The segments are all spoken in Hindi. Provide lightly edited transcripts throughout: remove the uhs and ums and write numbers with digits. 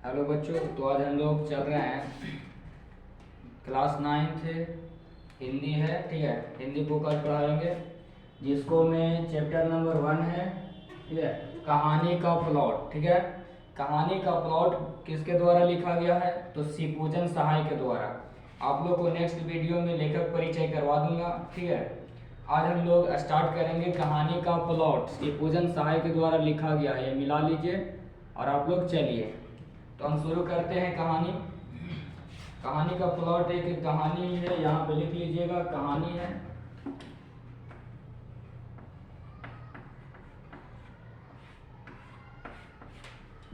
हेलो बच्चों, तो आज हम लोग चल रहे हैं क्लास 9th हिंदी है। ठीक है, हिंदी बुक आज पढ़ाएंगे जिसको में चैप्टर नंबर 1 है। ठीक है, कहानी का प्लॉट। ठीक है, कहानी का प्लॉट किसके द्वारा लिखा गया है? तो शिवपूजन सहाय के द्वारा। आप लोग को नेक्स्ट वीडियो में लेखक परिचय करवा दूंगा। ठीक है, आज हम लोग स्टार्ट करेंगे कहानी का प्लॉट शिवपूजन सहाय के द्वारा लिखा गया है। ये मिला लीजिए और आप लोग चलिए, तो हम शुरू करते हैं कहानी। कहानी का प्लॉट एक कहानी है, यहाँ पे लिख लीजिएगा कहानी है।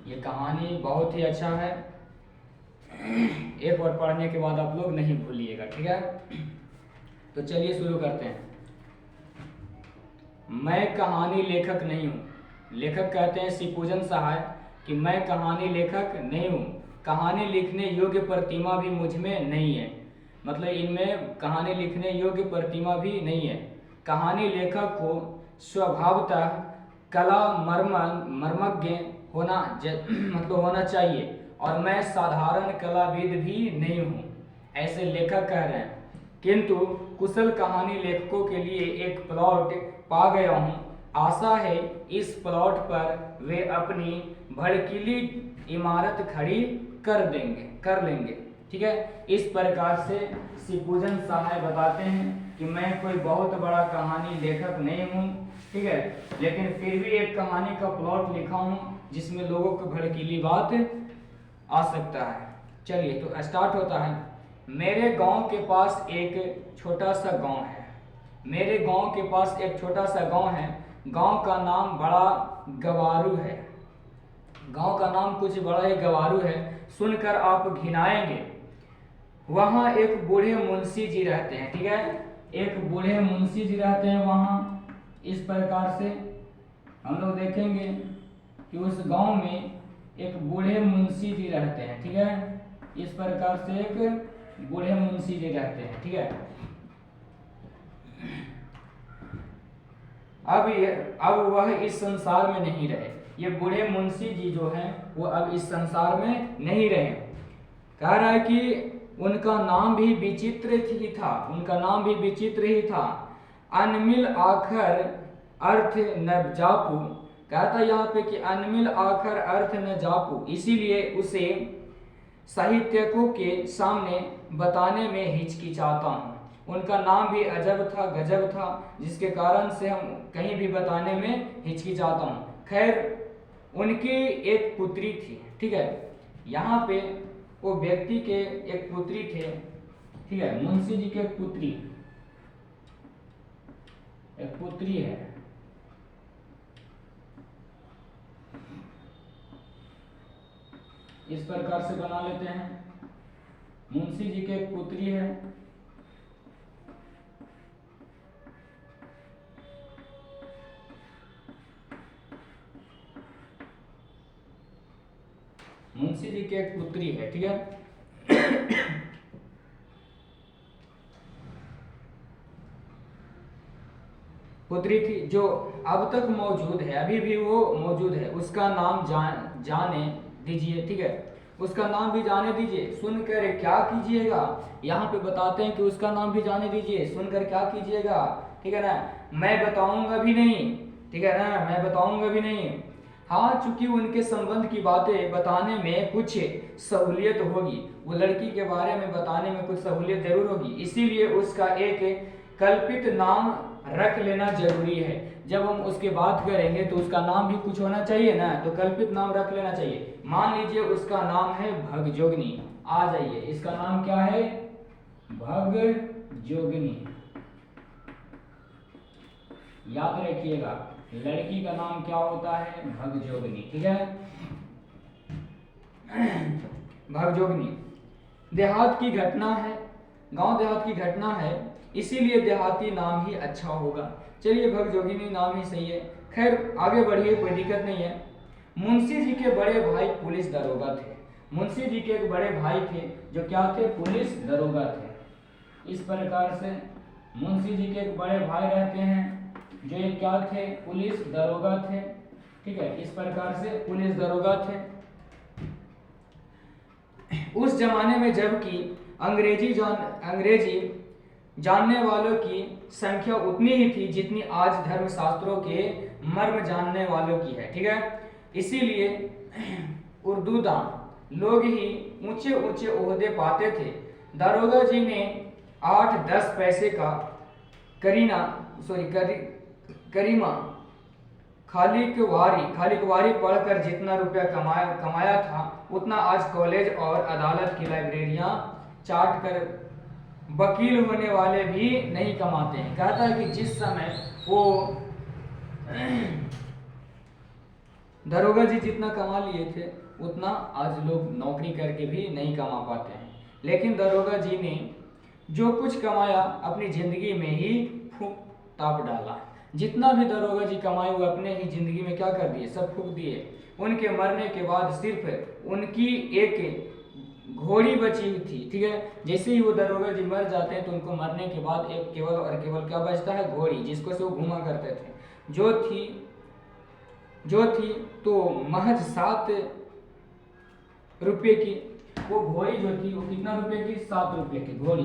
ये कहानी बहुत ही अच्छा है, एक बार पढ़ने के बाद आप लोग नहीं भूलिएगा। ठीक है, तो चलिए शुरू करते हैं। मैं कहानी लेखक नहीं हूँ। लेखक कहते हैं शिवपूजन सहाय कि मैं कहानी लेखक नहीं हूँ, कहानी लिखने योग्य प्रतिमा भी मुझ में नहीं है। मतलब इनमें कहानी लिखने योग्य प्रतिमा भी नहीं है। कहानी लेखक को स्वभावतः कला मर्मज्ञ होना मतलब होना चाहिए, और मैं साधारण कलाविद भी नहीं हूँ, ऐसे लेखक कह रहे हैं। किंतु कुशल कहानी लेखकों के लिए एक प्लॉट पा गया हूँ। आशा है इस प्लॉट पर वे अपनी भड़कीली इमारत खड़ी कर लेंगे। ठीक है, इस प्रकार से शिवपूजन सहाय बताते हैं कि मैं कोई बहुत बड़ा कहानी लेखक नहीं हूँ। ठीक है, लेकिन फिर भी एक कहानी का प्लॉट लिखा हूँ जिसमें लोगों को भड़कीली बात आ सकता है। चलिए, तो स्टार्ट होता है। मेरे गांव के पास एक छोटा सा गांव है। मेरे गांव के पास एक छोटा सा गांव है। गांव का नाम बड़ा गवारू है। गांव का नाम कुछ बड़ा ही गवारू है, सुनकर आप घिनाएंगे। वहाँ एक बूढ़े मुंशी जी रहते हैं। ठीक है, एक बूढ़े मुंशी जी रहते हैं वहाँ। इस प्रकार से हम लोग देखेंगे कि उस गांव में एक बूढ़े मुंशी जी रहते हैं। ठीक है, इस प्रकार से एक बूढ़े मुंशी जी रहते हैं। ठीक है, अब वह इस संसार में नहीं रहे। ये बूढ़े मुंशी जी जो हैं वो अब इस संसार में नहीं रहे। कह रहा है कि उनका नाम भी विचित्र ही था। उनका नाम भी विचित्र ही था। अनमिल आखर अर्थ न जापू। कहता यहाँ पे कि अनमिल आखर अर्थ न जापू, इसीलिए उसे साहित्यकों के सामने बताने में हिचकिचाता हूँ। उनका नाम भी अजब था, गजब था, जिसके कारण से हम कहीं भी बताने में हिचकिचाता हूँ। खैर, उनकी एक पुत्री थी। ठीक है, यहाँ पे वो व्यक्ति के एक पुत्री थे। ठीक है, मुंशी जी के एक पुत्री है। इस प्रकार से बना लेते हैं। मुंशी जी के एक पुत्री है। मुंशी जी की एक पुत्री है। ठीक है, पुत्री थी जो अब तक मौजूद है, अभी भी वो मौजूद है। उसका नाम जाने दीजिए। ठीक है, उसका नाम भी जाने दीजिए, सुनकर क्या कीजिएगा। यहाँ पे बताते हैं कि उसका नाम भी जाने दीजिए, सुनकर क्या कीजिएगा। ठीक है ना, मैं बताऊंगा भी नहीं। ठीक है ना, मैं बताऊंगा भी नहीं। हाँ, चूंकि उनके संबंध की बातें बताने में कुछ सहूलियत होगी, वो लड़की के बारे में बताने में कुछ सहूलियत जरूर होगी, इसीलिए उसका एक कल्पित नाम रख लेना जरूरी है। जब हम उसके बात करेंगे तो उसका नाम भी कुछ होना चाहिए ना, तो कल्पित नाम रख लेना चाहिए। मान लीजिए उसका नाम है भगजोगनी। आ जाइए, इसका नाम क्या है? भगजोगनी। याद रखिएगा, लड़की का नाम क्या होता है? भगजोगनी। ठीक है, भगजोगनी। देहात की घटना है, गांव देहात की घटना है, इसीलिए देहाती नाम ही अच्छा होगा। चलिए, भगजोगिनी नाम ही सही है। खैर, आगे बढ़िए, कोई दिक्कत नहीं है। मुंशी जी के बड़े भाई पुलिस दरोगा थे। मुंशी जी के एक बड़े भाई थे जो क्या थे? पुलिस दरोगा थे। इस प्रकार से मुंशी जी के एक बड़े भाई रहते हैं जो ये क्या थे? पुलिस दरोगा थे। ठीक है, इस प्रकार से पुलिस दरोगा थे। उस जमाने में जबकि अंग्रेजी जानने वालों की संख्या उतनी ही थी जितनी आज धर्मशास्त्रों के मर्म जानने वालों की है, ठीक है। इसीलिए उर्दूदान लोग ही ऊंचे ऊंचे ओहदे पाते थे। दारोगा जी ने 8-10 पैसे का करीमा खालिकवारी पढ़कर जितना रुपया कमाया था उतना आज कॉलेज और अदालत की लाइब्रेरियां चाट कर वकील होने वाले भी नहीं कमाते हैं। कहता है कि जिस समय वो दरोगा जी जितना कमा लिए थे उतना आज लोग नौकरी करके भी नहीं कमा पाते हैं। लेकिन दरोगा जी ने जो कुछ कमाया अपनी जिंदगी में ही फूंक ताप डाला। जितना भी दरोगा जी कमाए वो अपने ही जिंदगी में क्या कर दिए, सब फूंक दिए। उनके मरने के बाद सिर्फ उनकी एक घोड़ी बची हुई थी, ठीक है। जैसे ही वो दरोगा जी मर जाते हैं तो उनको मरने के बाद एक केवल और केवल क्या बचता है, घोड़ी, जिसको से वो घुमा करते थे, जो थी तो महज 7 रुपये की। वो घोड़ी जो थी वो कितना रुपए की, 7 रुपये की घोड़ी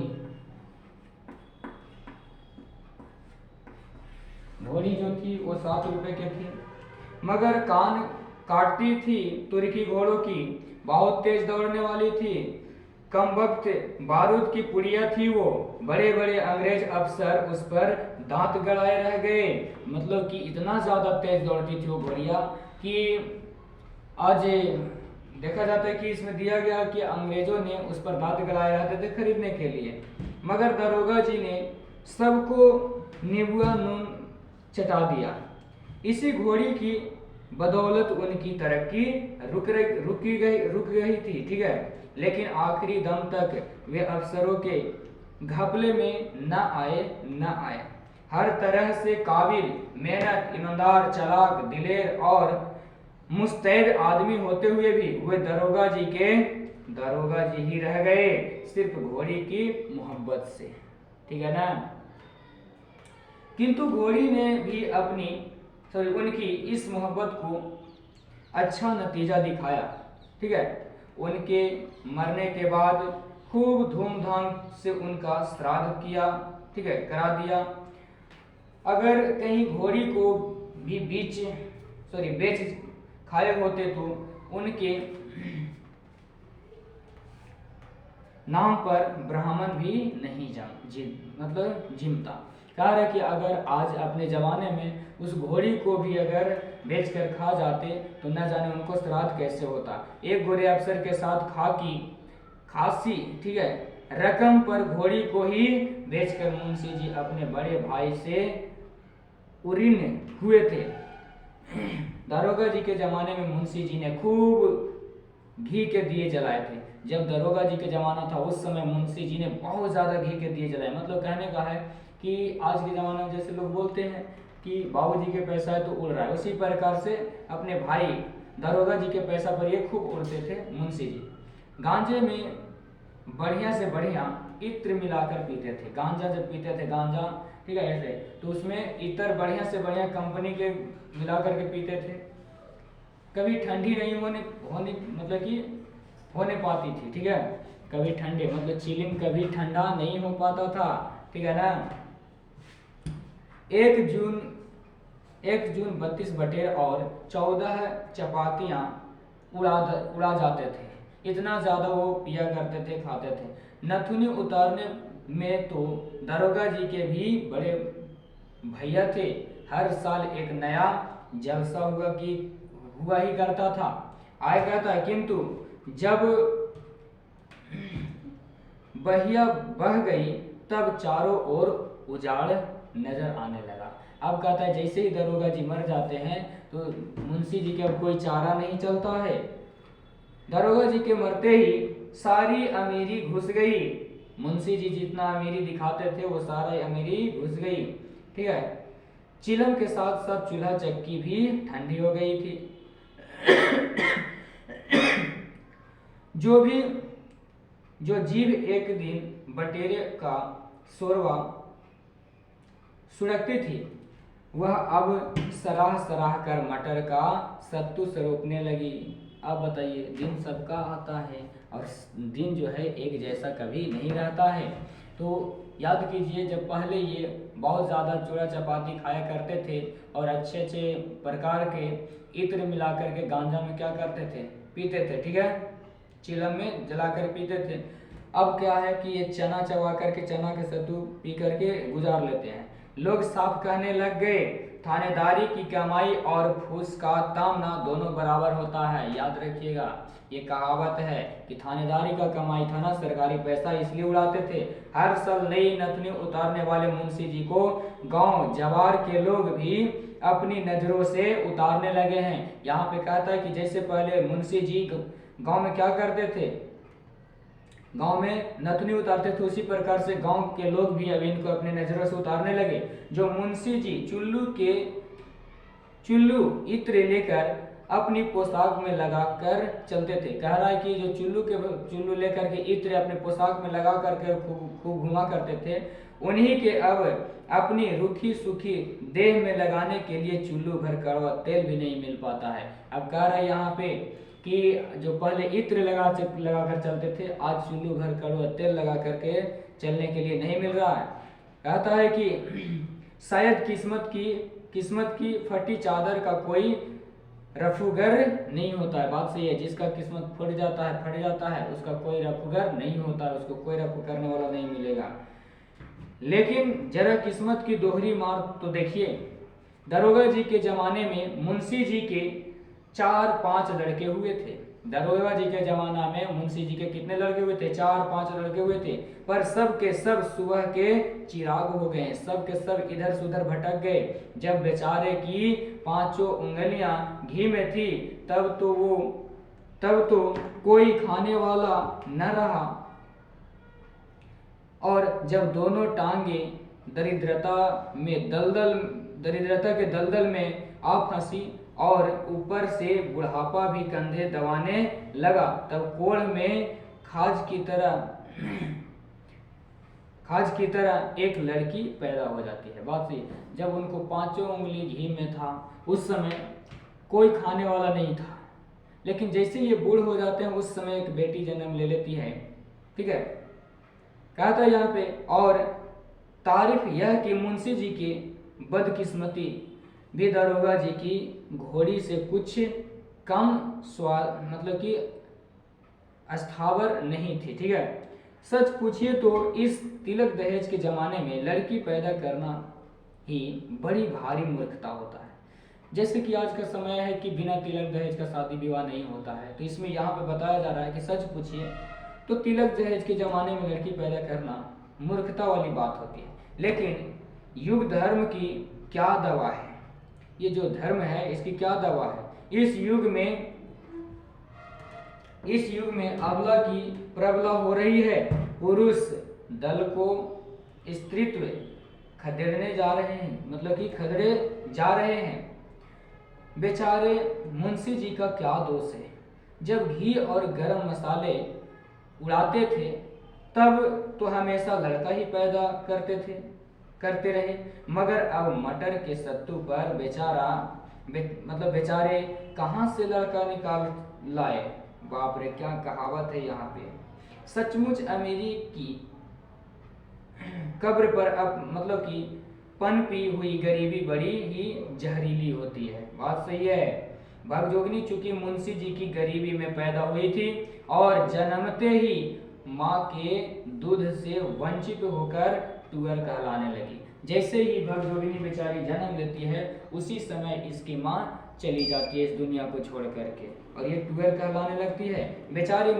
जो थी वो 7 रुपए की थी। मगर कान काटती थी तुर्की घोड़ों की, बहुत तेज दौड़ने वाली थी, कम वक्त बारूद की पुड़िया थी वो। बड़े बड़े अंग्रेज अफसर उस पर दांत गड़ाए रह गए। मतलब कि इतना ज्यादा तेज दौड़ती थी वो घोड़िया कि आज देखा जाता है कि इसमें दिया गया कि अंग्रेजों ने उस पर दांत गड़ाए रहते थे खरीदने के लिए। मगर दरोगा जी ने सबको नींबुआ नून चटा दिया। इसी घोड़ी की बदौलत उनकी तरक्की रुक गई थी, ठीक है। लेकिन आखिरी दम तक वे अफसरों के घपले में न आए। हर तरह से काबिल, मेहनत, ईमानदार, चालाक, दिलेर और मुस्तैद आदमी होते हुए भी वे दरोगा जी ही रह गए, सिर्फ घोड़ी की मोहब्बत से, ठीक है ना। किंतु घोड़ी ने भी उनकी इस मोहब्बत को अच्छा नतीजा दिखाया, ठीक है। उनके मरने के बाद खूब धूमधाम से उनका श्राद्ध किया, ठीक है, करा दिया। अगर कहीं घोड़ी को भी बेच खाए होते तो उनके नाम पर ब्राह्मण भी नहीं जिमता। कह रहा है कि अगर आज अपने जमाने में उस घोड़ी को भी अगर बेच कर खा जाते तो न जाने उनको श्राद्ध कैसे होता। एक गोरे अफसर के साथ खासी, ठीक है, रकम पर घोड़ी को ही बेचकर मुंशी जी अपने बड़े भाई से उरीन हुए थे। दारोगा जी के जमाने में मुंशी जी ने खूब घी के दिए जलाए थे। जब दारोगा जी के जमाना था उस समय मुंशी जी ने बहुत ज्यादा घी के दिए जलाए। मतलब कहने का है कि आज के जमाने में जैसे लोग बोलते हैं कि बाबूजी के पैसा है तो उड़ रहा है, उसी प्रकार से अपने भाई दारोगा जी के पैसा पर ये खूब उड़ते थे मुंशी जी। गांजे में बढ़िया से बढ़िया इत्र मिलाकर पीते थे। गांजा जब पीते थे, गांजा, ठीक है, ऐसे तो उसमें इतर बढ़िया से बढ़िया कंपनी के मिला करके पीते थे। कभी ठंडी नहीं होने पाती थी, ठीक है। कभी ठंडे मतलब चिलिंग कभी ठंडा नहीं हो पाता था, ठीक है ना। 1 जून 32 बटेर और 14 चपातियां उड़ा जाते थे। इतना ज्यादा वो पिया करते थे, खाते थे। नथुनी उतारने में तो दारोगा जी के भी बड़े भैया थे। हर साल एक नया जलसा हुआ ही करता था, आया करता। किंतु जब बहिया बह गई तब चारों ओर उजाड़ नजर आने लगा। अब कहता है जैसे ही दारोगा जी मर जाते हैं तो मुंशी जी के अब कोई चारा नहीं चलता है। दारोगा जी के मरते ही सारी अमीरी घुस गई। मुंशी जी जितना अमीरी दिखाते थे वो सारी अमीरी घुस गई, ठीक है। चिलम के साथ साथ चूल्हा चक्की भी ठंडी हो गई थी। जो जीव एक दिन बटेरे का शोरवा सुड़कती थी वह अब सराह कर मटर का सत्तू सरोपने लगी। आप बताइए, दिन सबका आता है और दिन जो है एक जैसा कभी नहीं रहता है। तो याद कीजिए, जब पहले ये बहुत ज़्यादा चूड़ा चपाती खाया करते थे और अच्छे अच्छे प्रकार के इत्र मिला करके गांजा में क्या करते थे, पीते थे, ठीक है, चिलम में जलाकर पीते थे। अब क्या है कि ये चना चबा करके, चना के सत्तू पी करके गुजार लेते हैं। लोग साफ कहने लग गए, थानेदारी की कमाई और फूस का तामना दोनों बराबर होता है। याद रखिएगा, ये कहावत है कि थानेदारी का कमाई था ना, सरकारी पैसा इसलिए उड़ाते थे। हर साल नई नथनी उतारने वाले मुंशी जी को गांव जवार के लोग भी अपनी नजरों से उतारने लगे हैं। यहाँ पे कहता है कि जैसे पहले मुंशी जी गांव में क्या करते थे, गांव में नथनी उतारते थे, उसी प्रकार से गांव के लोग भी अब इनको अपनी नजरों से उतारने लगे। जो मुंशी जी चुल्लू इत्र लेकर अपनी पोशाक में लगाकर चलते थे। कह रहा है कि जो चुल्लू लेकर के इत्र अपने पोशाक में लगा करके खूब घुमा करते थे, उन्हीं के अब अपनी रूखी सूखी देह में लगाने के लिए चुल्लू भर कड़वा तेल भी नहीं मिल पाता है। अब कह रहा है यहाँ पे कि जो पहले इत्र लगा कर चलते थे, आज चुल्लू भर कड़वा तेल लगा करके चलने के लिए नहीं मिल रहा है। कहता है कि शायद किस्मत की फटी चादर का कोई रफूगर नहीं होता है। बात सही है, जिसका किस्मत फट जाता है उसका कोई रफूगर नहीं होता है, उसको कोई रफू करने वाला नहीं मिलेगा। लेकिन जरा किस्मत की दोहरी मार तो देखिए, दरोगा जी के जमाने में मुंशी जी के 4-5 लड़के हुए थे। दरोगा जी के जमाना में मुंशी जी के कितने लड़के हुए थे, 4-5 लड़के हुए थे। पर सब के सब सुबह के चिराग हो गए, सब के सब इधर से उधर भटक गए। जब बेचारे की 5 उंगलियां घी में थी, तब तो कोई खाने वाला न रहा। और जब दोनों टांगे दरिद्रता के दलदल में आ फंसी और ऊपर से बुढ़ापा भी कंधे दबाने लगा, तब कोढ़ में खाज की तरह एक लड़की पैदा हो जाती है। बात सही, जब उनको 5 उंगली घी में था, उस समय कोई खाने वाला नहीं था। लेकिन जैसे ये बूढ़ हो जाते हैं, उस समय एक बेटी जन्म ले लेती है, ठीक है। कहता है यहाँ पे, और तारीफ यह कि मुंशी जी की बदकिस्मती भी दरोगा जी की घोड़ी से कुछ कम मतलब कि अस्थावर नहीं थी, ठीक है। सच पूछिए तो इस तिलक दहेज के जमाने में लड़की पैदा करना ही बड़ी भारी मूर्खता होता है। जैसे कि आज का समय है कि बिना तिलक दहेज का शादी विवाह नहीं होता है, तो इसमें यहाँ पे बताया जा रहा है कि सच पूछिए तो तिलक दहेज के जमाने में लड़की पैदा करना मूर्खता वाली बात होती है। लेकिन युग धर्म की क्या दवा है, ये जो धर्म है इसकी क्या दवा है। इस युग में अबला की प्रबला हो रही है। पुरुष दल को स्त्रीत्व खदेड़ने जा रहे हैं, मतलब कि खदेड़े जा रहे हैं। बेचारे मुंशी जी का क्या दोष है, जब घी और गरम मसाले उड़ाते थे तब तो हमेशा लड़का ही पैदा करते रहे, मगर अब मटर के सत्तू पर बेचारे कहाँ से लड़का निकाल लाए। बाप रे, क्या कहावत है यहाँ पे। सचमुच अमीरी की कब्र पर अब मतलब कि पनपी हुई गरीबी बड़ी ही जहरीली होती है। बात सही है। भगजोगनी चूंकि मुंशी जी की गरीबी में पैदा हुई थी और जन्मते ही माँ के दूध से वंचित होकर टूअर कहलाने लगी। जैसे ही भगजोगिनी बेचारी जन्म लेती है, उसी समय इसकी माँ चली जाती है इस दुनिया को छोड़ करके, और ये टूअर कहलाने लगती है बेचारी।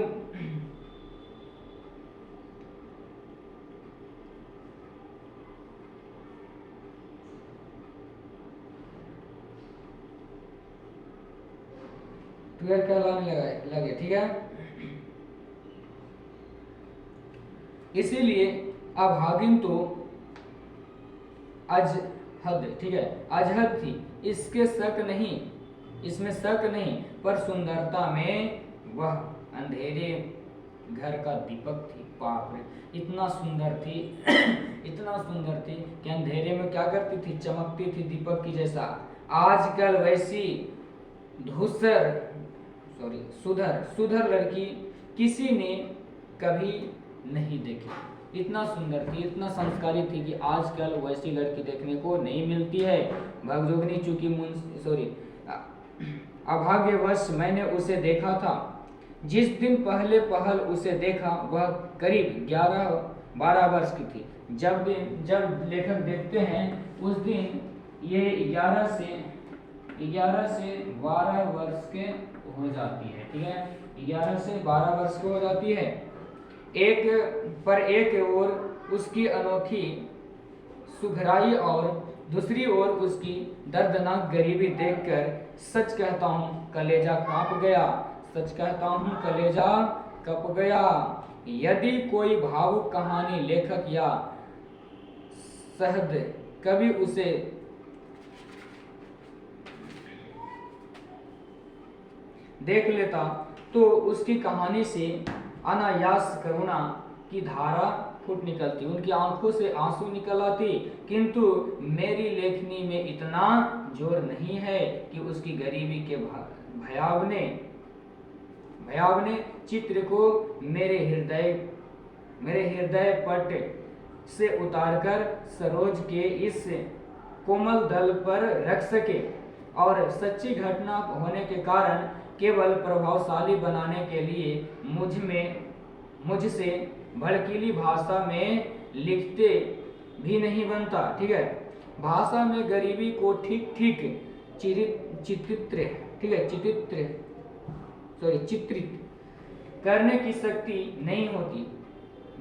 टूअर कहलाने लगे, ठीक है। इसीलिए अभागिन तो अजहद, ठीक है, अजहद थी, इसमें शक नहीं, पर सुंदरता में वह अंधेरे घर का दीपक थी। बाप रे, इतना सुंदर थी कि अंधेरे में क्या करती थी, चमकती थी दीपक की जैसा। आजकल वैसी धूसर सुधर सुधर लड़की किसी ने कभी नहीं देखी। इतना सुंदर थी, इतना संस्कारी थी कि आजकल वैसी लड़की देखने को नहीं मिलती है। भगजोगिनी चूंकि अभाग्यवश मैंने उसे देखा था। जिस दिन पहले पहल उसे देखा वह करीब 11-12 वर्ष की थी। जब लेखक देखते हैं उस दिन ये 11 से 12 वर्ष के हो जाती है, ठीक है, 11 से 12 वर्ष की हो जाती है। एक ओर उसकी अनोखी सुघराई और दूसरी ओर उसकी दर्दनाक गरीबी देखकर सच कहता हूँ कलेजा कांप गया, सच कहता हूँ कलेजा कांप गया। यदि कोई भावुक कहानी लेखक या सहद कभी उसे देख लेता तो उसकी कहानी से अनायास करुणा की धारा फूट निकलती, उनकी आंखों से आंसू निकल आती। किंतु मेरी लेखनी में इतना जोर नहीं है कि उसकी गरीबी के भयावने चित्र को मेरे हृदय पट से उतारकर सरोज के इस कोमल दल पर रख सके और सच्ची घटना होने के कारण केवल प्रभावशाली बनाने के लिए मुझसे भड़कीली भाषा में लिखते भी नहीं बनता, ठीक है। भाषा में गरीबी को ठीक चित्रित करने की शक्ति नहीं होती,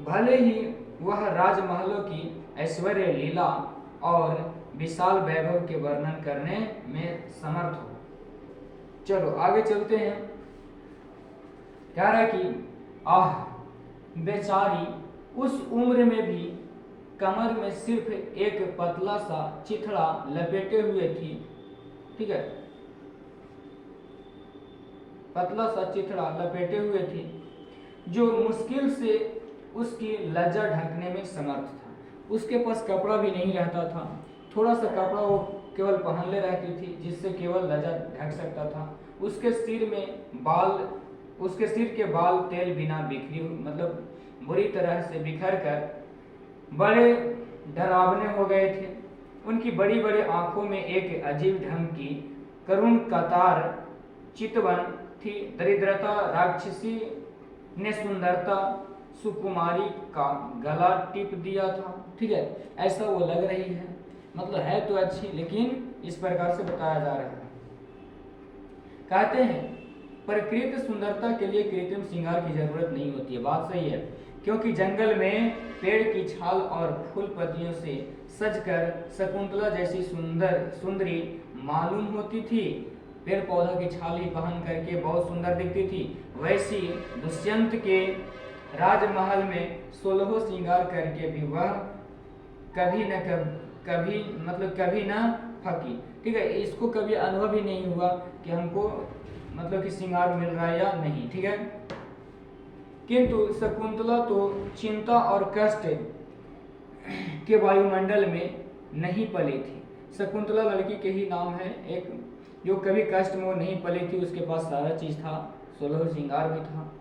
भले ही वह राजमहलों की ऐश्वर्य लीला और विशाल वैभव के वर्णन करने में समर्थ हो। चलो आगे चलते हैं। कह रहा है कि बेचारी उस उम्र में भी कमर में सिर्फ एक पतला सा चिथड़ा लपेटे हुए थी, ठीक है, पतला सा चिथड़ा लपेटे हुए थी जो मुश्किल से उसकी लज्जा ढकने में समर्थ था। उसके पास कपड़ा भी नहीं रहता था, थोड़ा सा कपड़ा वो केवल पहनले रहती थी जिससे केवल लज्जा ढक सकता था। उसके सिर के बाल तेल बिना मतलब बुरी तरह से बिखर कर बड़े डरावने हो गए थे। उनकी बड़ी बड़ी आंखों में एक अजीब ढंग की करुण कतार चितवन थी। दरिद्रता राक्षसी ने सुंदरता सुकुमारी का गला टिप दिया था, ठीक है, ऐसा वो लग रही है। मतलब है तो अच्छी, लेकिन इस प्रकार से बताया जा रहा है। कहते हैं प्रकृति सुंदरता के लिए कृत्रिम श्रृंगार की जरूरत नहीं होती है। बात सही है, क्योंकि जंगल में पेड़ की छाल और फूल पत्तियों से सजकर शकुंतला जैसी सुंदरी मालूम होती थी। पेड़ पौधा की छाल ही पहन करके बहुत सुंदर दिखती थी। वैसी दुष्यंत के राजमहल में 16 श्रृंगार करके भी वह कभी न थकी, ठीक है। इसको कभी अनुभव ही नहीं हुआ कि हमको मतलब कि श्रृंगार मिल रहा है या नहीं, ठीक है। किंतु शकुंतला तो चिंता और कष्ट के वायुमंडल में नहीं पली थी। शकुंतला लड़की के ही नाम है, एक जो कभी कष्ट में वो नहीं पली थी। उसके पास सारा चीज था, 16 श्रृंगार भी था।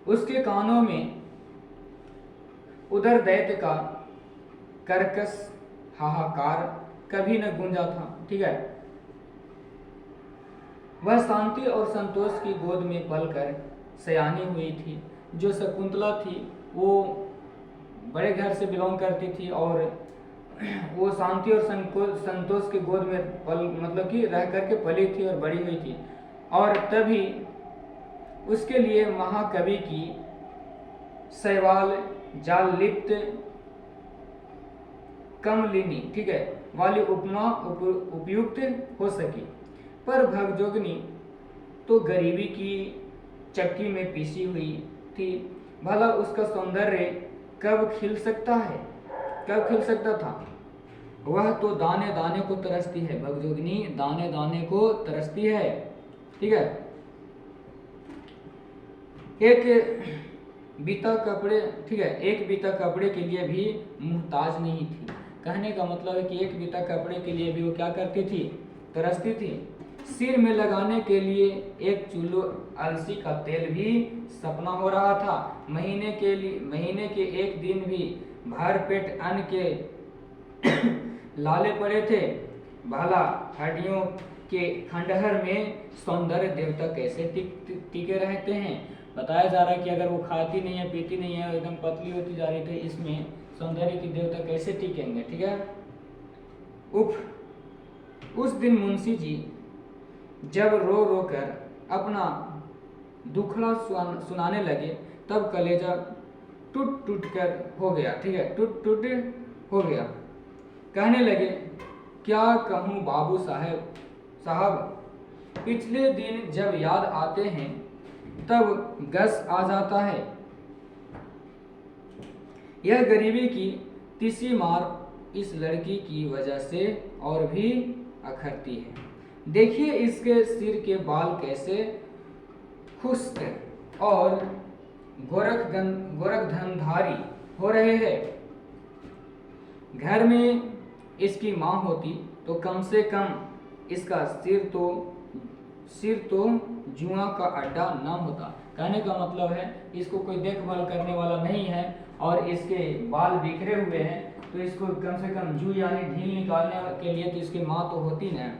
उसके कानों में उदर दैत्य का कर्कश हाहाकार कभी न गूंजा था, ठीक है। वह शांति और संतोष की गोद में पलकर सयानी हुई थी। जो शकुंतला थी वो बड़े घर से बिलोंग करती थी और वो शांति और संतोष की गोद में मतलब कि रह करके पली थी और बड़ी हुई थी। और तभी उसके लिए महाकवि की शैवाल जाल लिप्त कमलिनी, ठीक है, वाली उपमा उपयुक्त हो सकी। पर भगजोगिनी तो गरीबी की चक्की में पीसी हुई थी। भला उसका सौंदर्य कब खिल सकता था। वह तो दाने दाने को तरसती है। भगजोगिनी दाने दाने को तरसती है, ठीक है। एक बीता कपड़े के लिए भी मुहताज नहीं थी। कहने का मतलब है कि एक बीता कपड़े के लिए भी वो क्या करती थी, तरसती थी। सिर में लगाने के लिए एक चूल्हो अलसी का तेल भी सपना हो रहा था। महीने के एक दिन भी भर पेट अन्न के लाले पड़े थे। भला हड्डियों के खंडहर में सौंदर्य देवता कैसे टिके रहते हैं। बताया जा रहा है कि अगर वो खाती नहीं है, पीती नहीं है, एकदम पतली होती जा रही थी, इसमें सौंदर्य की देवता कैसे टिकेंगे। ठीक है। उस दिन मुंशी जी जब रो रो कर अपना दुखड़ा सुनाने लगे, तब कलेजा टूट टूट कर हो गया। ठीक है, टूट टूट हो गया। कहने लगे, क्या कहूँ बाबू साहब, पिछले दिन जब याद आते हैं तब गस आ जाता है। यह गरीबी की तीसरी मार इस लड़की की वजह से और भी अखरती है। देखिए इसके सिर के बाल कैसे खुश्क और गोरखधनधारी हो रहे हैं। घर में इसकी माँ होती तो कम से कम इसका सिर तो जुआ का अड्डा न होता। कहने का मतलब है इसको कोई देखभाल करने वाला नहीं है और इसके बाल बिखरे हुए हैं, तो इसको कम से कम जू यानी ढील निकालने के लिए तो इसकी माँ तो होती ना।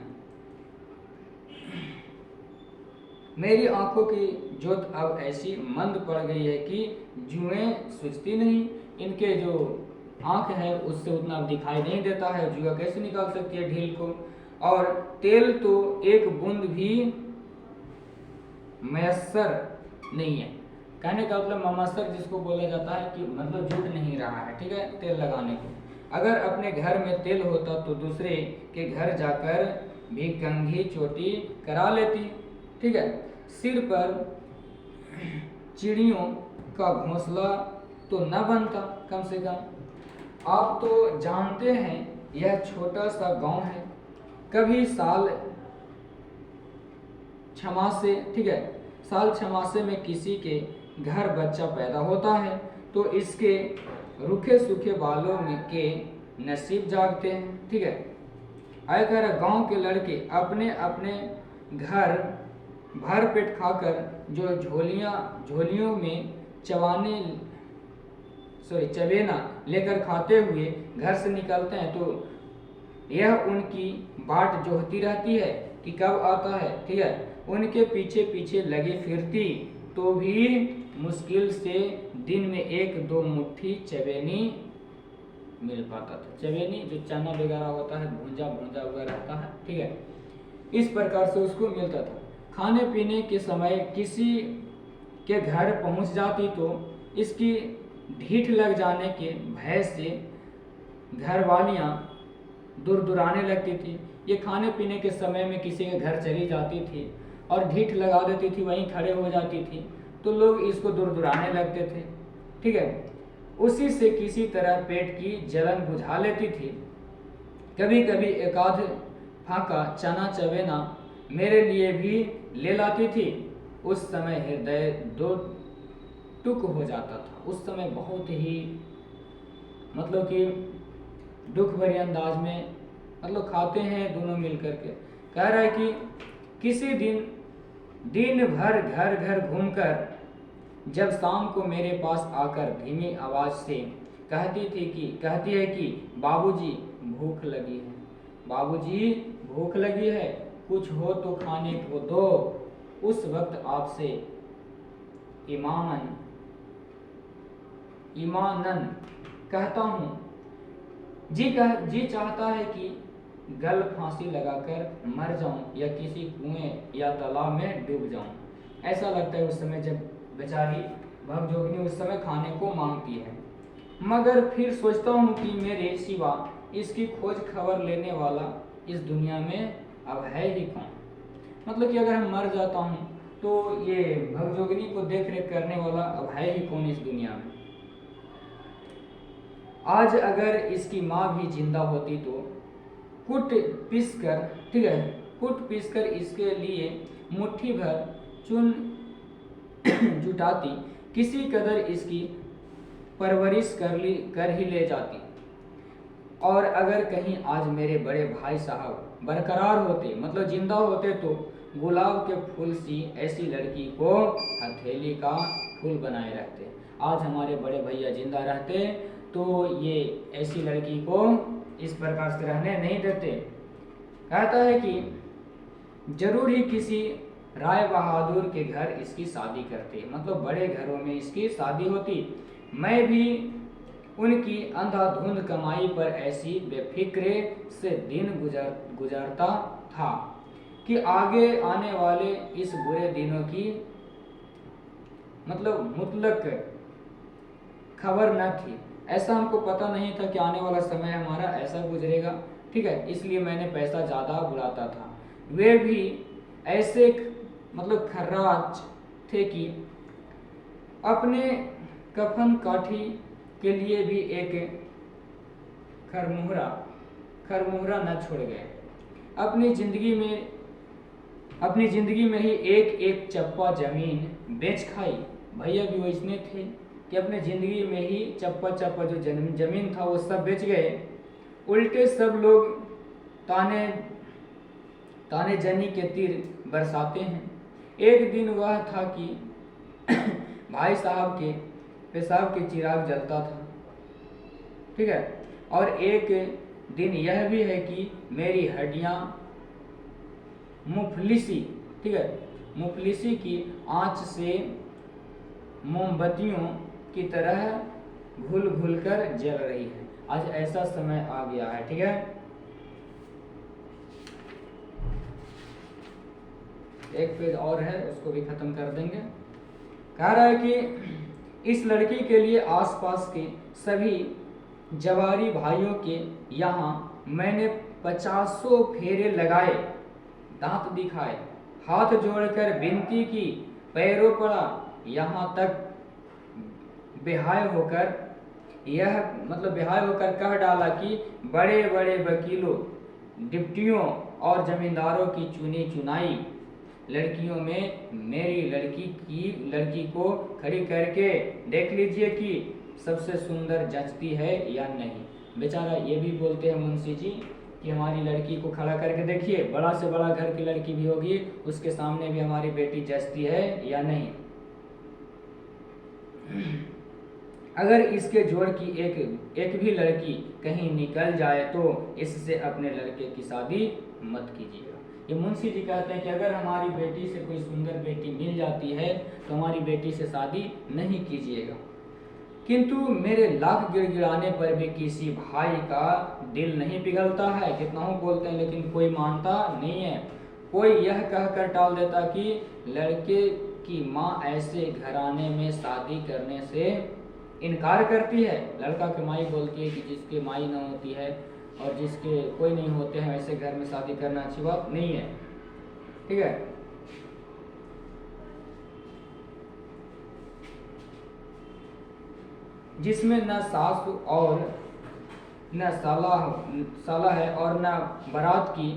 मेरी आंखों की ज्योत अब ऐसी मंद पड़ गई है कि जुएं सूझती नहीं। इनके जो आंख है उससे उतना दिखाई नहीं देता है, जुआ कैसे निकाल सकती है ढील को। और तेल तो एक बूंद भी मयस्सर नहीं है। कहने का मतलब ममस्सर जिसको बोला जाता है कि मतलब जुट नहीं रहा है। ठीक है, तेल लगाने को। अगर अपने घर में तेल होता तो दूसरे के घर जाकर भी कंघी चोटी करा लेती। ठीक है, सिर पर चिड़ियों का घोंसला तो न बनता कम से कम। आप तो जानते हैं यह छोटा सा गांव है। कभी साल छमासे, ठीक है, साल छमासे में किसी के घर बच्चा पैदा होता है तो इसके रूखे सूखे बालों में के नसीब जागते हैं। ठीक है, आयकर गांव के लड़के अपने अपने घर भर पेट खाकर जो झोलियों में चबेना लेकर खाते हुए घर से निकलते हैं, तो यह उनकी बाट जोहती रहती है कि कब आता है। ठीक है, उनके पीछे पीछे लगी फिरती तो भी मुश्किल से दिन में एक दो मुट्ठी चबेनी मिल पाता था। चबेनी जो चना वगैरह होता है, भूंजा हुआ रहता है। ठीक है, इस प्रकार से उसको मिलता था। खाने पीने के समय किसी के घर पहुंच जाती तो इसकी ढीठ लग जाने के भय से घरवालियां दुराने लगती थी। ये खाने पीने के समय में किसी के घर चली जाती थी और ढीठ लगा देती थी, वहीं खड़े हो जाती थी, तो लोग इसको दुराने लगते थे। ठीक है, उसी से किसी तरह पेट की जलन बुझा लेती थी। कभी कभी एकाध फाका चना चबेना मेरे लिए भी ले लाती थी। उस समय हृदय दो टुक हो जाता था। उस समय बहुत ही मतलब कि दुख भरे अंदाज में मतलब खाते हैं दोनों मिल करके। कह रहा है कि किसी दिन भर घर घर घूमकर जब शाम को मेरे पास आकर धीमी आवाज से कहती है कि बाबूजी भूख लगी है, बाबूजी भूख लगी है, कुछ हो तो खाने को दो। उस वक्त आपसे ईमानन कहता हूँ, जी चाहता है कि गल फांसी लगाकर मर जाऊं या किसी कुएं या तालाब में डूब जाऊं। ऐसा लगता है उस समय जब बेचारी भगजोगिनी उस समय खाने को मांगती है। मगर फिर सोचता हूँ कि मेरे सिवा इसकी खोज खबर लेने वाला इस दुनिया में अब है ही कौन। मतलब कि अगर हम मर जाता हूँ तो ये भगजोगिनी को देख रेख करने वाला अब है ही कौन इस दुनिया में। आज अगर इसकी माँ भी जिंदा होती तो कूट पीस कर इसके लिए मुट्ठी भर चून जुटाती, किसी कदर इसकी परवरिश कर ही ले जाती। और अगर कहीं आज मेरे बड़े भाई साहब बरकरार होते, मतलब जिंदा होते तो गुलाब के फूल सी ऐसी लड़की को हथेली का फूल बनाए रहते। आज हमारे बड़े भैया जिंदा रहते तो ये ऐसी लड़की को इस प्रकार से रहने नहीं देते। कहता है कि जरूर ही किसी राय बहादुर के घर इसकी शादी करते, मतलब बड़े घरों में इसकी शादी होती। मैं भी उनकी अंधाधुंध कमाई पर ऐसी बेफिक्रे से दिन गुजरता था कि आगे आने वाले इस बुरे दिनों की मतलब मुतलक खबर न थी। ऐसा हमको पता नहीं था कि आने वाला समय हमारा ऐसा गुजरेगा, ठीक है, इसलिए मैंने पैसा ज़्यादा बुलाता था। वे भी ऐसे मतलब खर्राज थे कि अपने कफन काठी के लिए भी एक खरमुहरा न छोड़ गए। अपनी जिंदगी में ही एक एक चप्पा जमीन बेच खाई। भैया भी वैसने थे कि अपने जिंदगी में ही चप्पा जो जमीन था वो सब बेच गए। उल्टे सब लोग ताने जनी के तीर बरसाते हैं। एक दिन वह था कि भाई साहब के पेशाब के चिराग जलता था, ठीक है, और एक दिन यह भी है कि मेरी हड्डियां मुफलिसी, ठीक है, मुफलिसी की आंच से मोमबत्तियों की तरह घुल घुल कर जल रही है। आज ऐसा समय आ गया है, ठीक है। एक पेज और है, उसको भी खत्म कर देंगे। कह रहा है कि इस लड़की के लिए आसपास के सभी जवारी भाइयों के यहाँ मैंने 50 फेरे लगाए, दांत दिखाए, हाथ जोड़कर विनती की, पैरों पड़ा, यहाँ तक बेहाय होकर कह डाला कि बड़े बड़े वकीलों, डिप्टियों और जमींदारों की चुनी चुनाई लड़कियों में मेरी लड़की को खड़ी करके देख लीजिए कि सबसे सुंदर जचती है या नहीं। बेचारा ये भी बोलते हैं मुंशी जी कि हमारी लड़की को खड़ा करके देखिए, बड़ा से बड़ा घर की लड़की भी होगी, उसके सामने भी हमारी बेटी जचती है या नहीं। अगर इसके जोड़ की एक भी लड़की कहीं निकल जाए तो इससे अपने लड़के की शादी मत कीजिएगा। ये मुंशी जी कहते हैं कि अगर हमारी बेटी से कोई सुंदर बेटी मिल जाती है तो हमारी बेटी से शादी नहीं कीजिएगा। किंतु मेरे लाख गिड़गिड़ाने पर भी किसी भाई का दिल नहीं पिघलता है। कितना हो बोलते हैं लेकिन कोई मानता नहीं है। कोई यह कहकर टाल देता कि लड़के की माँ ऐसे घराने में शादी करने से इनकार करती है। लड़का की माई बोलती है कि जिसके माई न होती है और जिसके कोई नहीं होते हैं ऐसे घर में शादी करना अच्छी बात नहीं है, ठीक है। जिसमें न सास और न साला है और न बारात की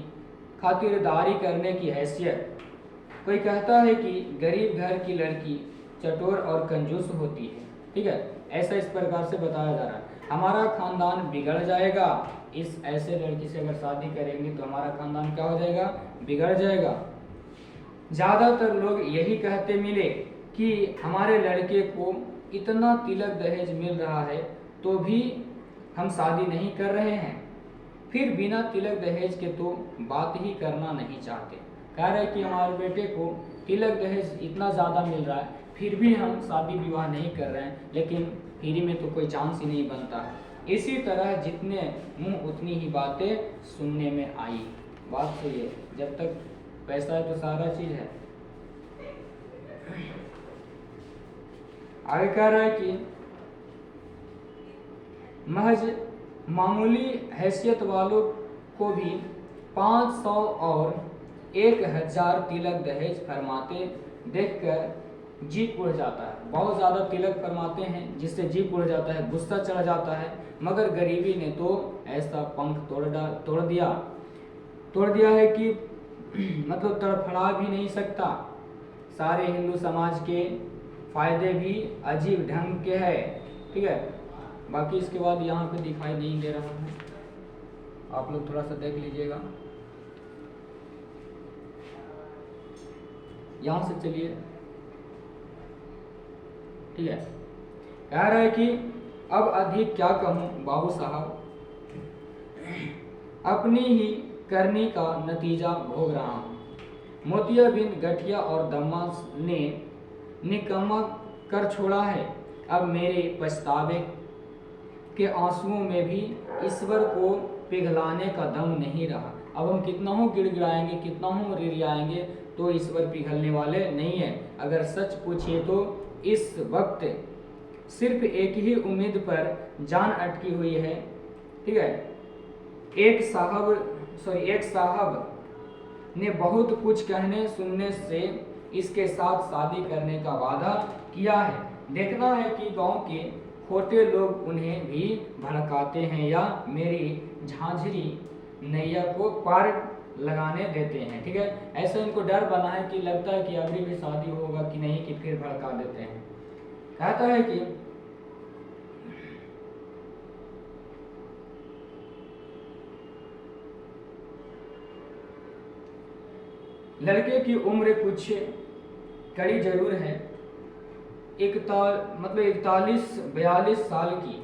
खातिरदारी करने की हैसियत। कोई कहता है कि गरीब घर की लड़की चटोर और कंजूस होती है, ठीक है, ऐसा इस प्रकार से बताया जा रहा है। हमारा खानदान बिगड़ जाएगा, इस ऐसे लड़की से अगर शादी करेंगे तो हमारा खानदान क्या हो जाएगा, बिगड़ जाएगा। ज़्यादातर लोग यही कहते मिले कि हमारे लड़के को इतना तिलक दहेज मिल रहा है तो भी हम शादी नहीं कर रहे हैं। फिर बिना तिलक दहेज के तो बात ही करना नहीं चाहते। कह रहे कि हमारे बेटे को तिलक दहेज इतना ज़्यादा मिल रहा है फिर भी हम शादी विवाह नहीं कर रहे हैं, लेकिन फ्री में तो कोई चांस ही नहीं बनता है। इसी तरह जितने मुंह उतनी ही बातें सुनने में आई। बात सही है, जब तक पैसा है तो सारा चीज़ है। आगे कह रहा है कि महज मामूली हैसियत वालों को भी 500 और 1000 तिलक दहेज फरमाते देखकर जी उड़ जाता है। बहुत ज़्यादा तिलक फरमाते हैं जिससे जी उड़ जाता है, गुस्सा चढ़ जाता है। मगर गरीबी ने तो ऐसा पंख तोड़ दिया है कि मतलब तड़फड़ा भी नहीं सकता। सारे हिंदू समाज के फायदे भी अजीब ढंग के है, ठीक है। बाकी इसके बाद यहाँ पे दिखाई नहीं दे रहा है, आप लोग थोड़ा सा देख लीजिएगा। यहाँ से चलिए, ठीक है। कह रहा है कि अब अधिक क्या कहूँ बाबू साहब, अपनी ही करनी का नतीजा भोग रहा हूँ। मोतियाबिंद, गठिया और दम्मा ने निकम्मा कर छोड़ा है। अब मेरे पछतावे के आंसुओं में भी ईश्वर को पिघलाने का दम नहीं रहा। अब हम कितना हो गिड़गिड़ाएंगे, कितना हो रिरियाएंगे, तो ईश्वर पिघलने वाले नहीं है। अगर सच पूछिए तो इस वक्त सिर्फ एक ही उम्मीद पर जान अटकी हुई है, ठीक है। एक साहब ने बहुत कुछ कहने सुनने से इसके साथ शादी करने का वादा किया है। देखना है कि गांव के खोटे लोग उन्हें भी भड़काते हैं या मेरी झांझरी नैया को पार लगाने देते हैं, ठीक है। ऐसा इनको डर बना है कि लगता है कि अभी भी शादी होगा कि नहीं, कि फिर भड़का देते हैं। कहता है कि लड़के की उम्र कुछ कड़ी जरूर है, 41-42 साल की,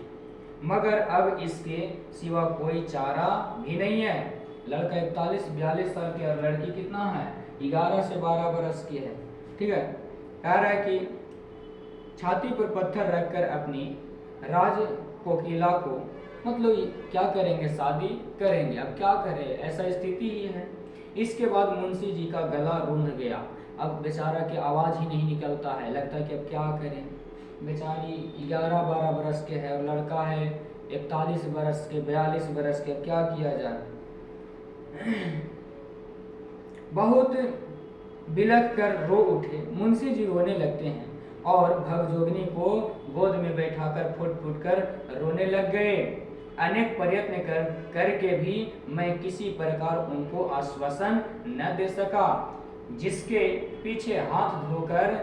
मगर अब इसके सिवा कोई चारा भी नहीं है। लड़का 41-42 साल की और लड़की कितना है, 11 से 12 बरस की है, ठीक है। कह रहा है कि छाती पर पत्थर रखकर अपनी राज कोकिला को, मतलब क्या करेंगे, शादी करेंगे, अब क्या करें, ऐसा स्थिति ही है। इसके बाद मुंशी जी का गला रूंध गया। अब बेचारा की आवाज़ ही नहीं निकलता है, लगता है कि अब क्या करें। बेचारी 11-12 बरस के है और लड़का है 41 बरस के, 42 बरस के, क्या किया जाए। बहुत बिलख कर रो उठे। मुंशी जी रोने लगते हैं और भगजोगनी को गोद में बैठाकर फुट फुट कर रोने लग गए। अनेक प्रयत्न करके भी मैं किसी प्रकार उनको आश्वासन न दे सका। जिसके पीछे हाथ धोकर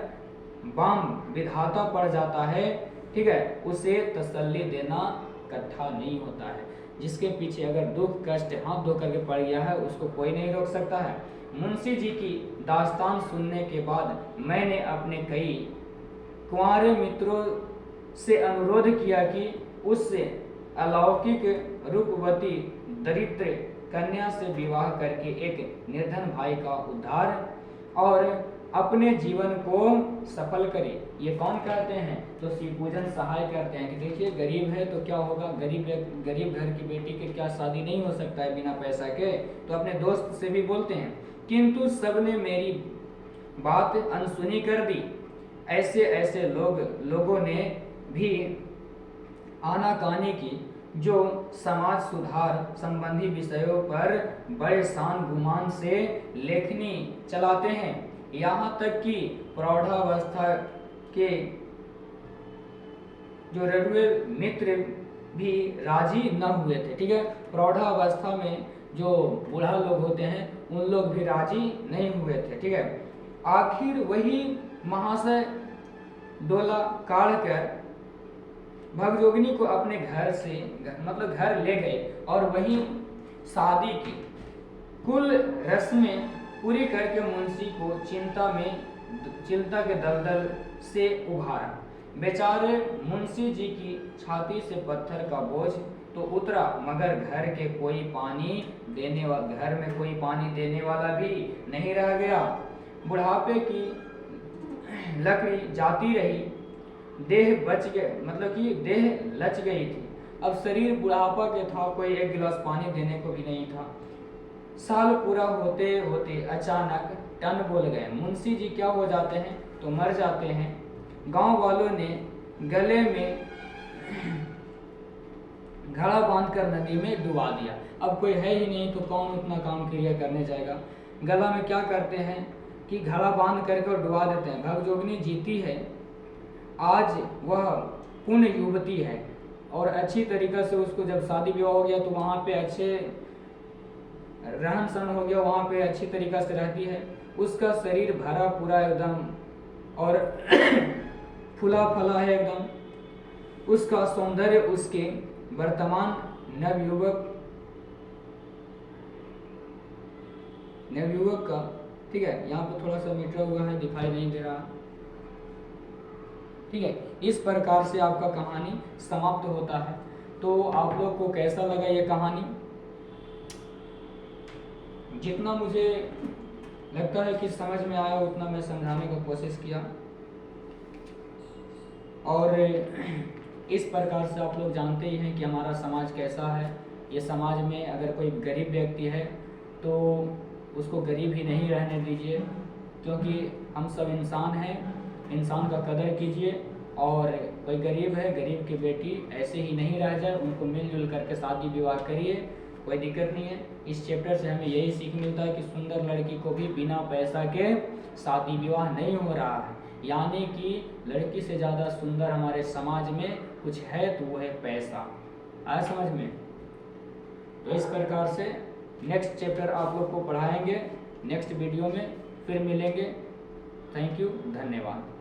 बाम विधाता पड़ जाता है, ठीक है, उसे तसल्ली देना कट्ठा नहीं होता है। जिसके पीछे अगर दुख कष्ट हाथ धो करके पड़ गया है, उसको कोई नहीं रोक सकता है। मुंशी जी की दास्तान सुनने के बाद मैंने अपने कई कुंवारे मित्रों से अनुरोध किया कि उससे अलौकिक रूपवती दरिद्र कन्या से विवाह करके एक निर्धन भाई का उद्धार और अपने जीवन को सफल करे। ये कौन कहते हैं, तो शिवपूजन सहाय करते हैं कि देखिए गरीब है तो क्या होगा, गरीब घर की बेटी के क्या शादी नहीं हो सकता है बिना पैसा के, तो अपने दोस्त से भी बोलते हैं। किंतु सबने मेरी बात अनसुनी कर दी। ऐसे लोगों ने भी आनाकानी की जो समाज सुधार संबंधी विषयों पर बड़े शान गुमान से लेखनी चलाते हैं। यहाँ तक कि प्रौढ़ावस्था के जो रड़ुए मित्र भी राजी न हुए थे, ठीक है। प्रौढ़ावस्था में जो बूढ़ा लोग होते हैं उन लोग भी राजी नहीं हुए थे, ठीक है। आखिर वही महाशय डोला काढ़ कर भगजोगिनी को अपने घर से मतलब घर ले गए और वहीं शादी की कुल रस्में पूरी करके मुंशी को चिंता के दलदल से उभारा। बेचारे मुंशी जी की छाती से पत्थर का बोझ तो उतरा, मगर घर में कोई पानी देने वाला भी नहीं रह गया। बुढ़ापे की लकड़ी जाती रही, देह बच गए, मतलब कि देह लच गई थी। अब शरीर बुढ़ापा के था, कोई एक गिलास पानी देने को भी नहीं था। साल पूरा होते होते अचानक टन बोल गए। मुंशी जी क्या हो जाते हैं, तो मर जाते हैं। गांव वालों ने गले में घड़ा बांधकर नदी में डुबा दिया। अब कोई है ही नहीं तो कौन उतना काम क्रिया करने जाएगा। गला में क्या करते हैं कि घड़ा बांध करके डुबा देते हैं। भगजोगिनी जीती है, आज वह पुण्य युवती है और अच्छी तरीक़े से उसको जब शादी विवाह हो गया तो वहाँ पे अच्छे रहन सहन हो गया, वहाँ पे अच्छी तरीक़ा से रहती है। उसका शरीर भरा पूरा एकदम और फुला फला है एकदम। उसका सौंदर्य उसके वर्तमान नवयुवक का ठीक है, यहाँ पे थोड़ा सा मिटा हुआ है, दिखाई नहीं दे रहा। ठीक है, इस प्रकार से आपका कहानी समाप्त होता है। तो आप लोग को कैसा लगा ये कहानी? जितना मुझे लगता है कि समझ में आया उतना मैं समझाने की कोशिश किया। और इस प्रकार से आप लोग जानते ही हैं कि हमारा समाज कैसा है। ये समाज में अगर कोई गरीब व्यक्ति है तो उसको गरीब ही नहीं रहने दीजिए, क्योंकि हम सब इंसान हैं, इंसान का कदर कीजिए। और कोई गरीब है, गरीब की बेटी ऐसे ही नहीं रह जाए, उनको मिलजुल करके शादी विवाह करिए, कोई दिक्कत नहीं है। इस चैप्टर से हमें यही सीख मिलता है कि सुंदर लड़की को भी बिना पैसा के शादी विवाह नहीं हो रहा है, यानी कि लड़की से ज़्यादा सुंदर हमारे समाज में कुछ है तो वो है पैसा। आया समझ में? तो इस प्रकार से नेक्स्ट चैप्टर आप लोग को पढ़ाएंगे नेक्स्ट वीडियो में, फिर मिलेंगे। थैंक यू, धन्यवाद।